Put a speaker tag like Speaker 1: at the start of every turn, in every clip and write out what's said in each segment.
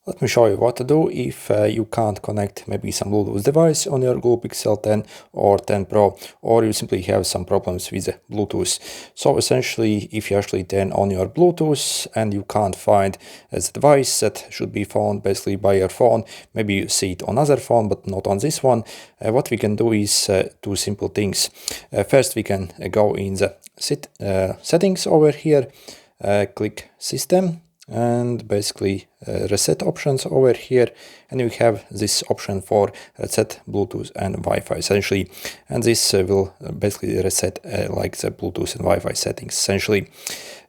Speaker 1: Let me show you what to do if you can't connect maybe some Bluetooth device on your Google Pixel 10 or 10 Pro, or you simply have some problems with the Bluetooth. So essentially, if you actually turn on your Bluetooth and you can't find a device that should be found basically by your phone, maybe you see it on other phone but not on this one, what we can do is two simple things. First, we can go in the settings over here, click System, and basically reset options over here, and you have this option for reset Bluetooth and Wi-Fi essentially, and this will basically reset like the Bluetooth and Wi-Fi settings essentially.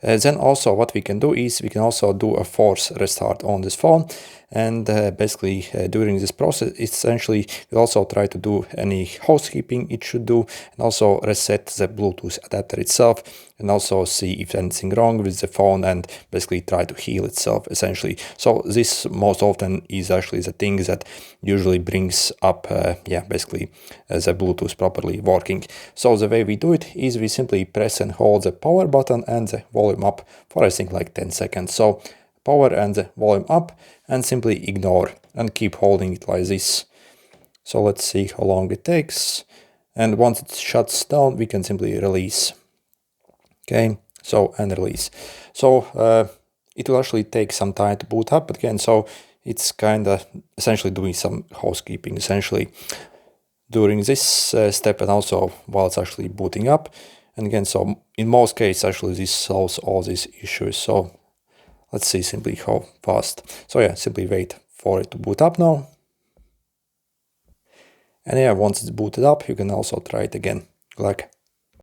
Speaker 1: Then also what we can do is we can also do a force restart on this phone, and basically during this process essentially we'll also try to do any housekeeping it should do, and also reset the Bluetooth adapter itself, and also see if anything wrong with the phone and basically try to heal itself essentially. So this most often is actually the thing that usually brings up basically the Bluetooth properly working. So the way we do it is we simply press and hold the power button and the volume up for I think like 10 seconds. So power and the volume up, and simply ignore and keep holding it like this. So let's see how long it takes, and once it shuts down we can simply release. Okay, so and release. So it will actually take some time to boot up again, so it's kind of essentially doing some housekeeping essentially during this step, and also while it's actually booting up. And again, so in most cases actually this solves all these issues. So let's see simply how fast. So yeah, simply wait for it to boot up now. And yeah, once it's booted up, you can also try it again. Good luck.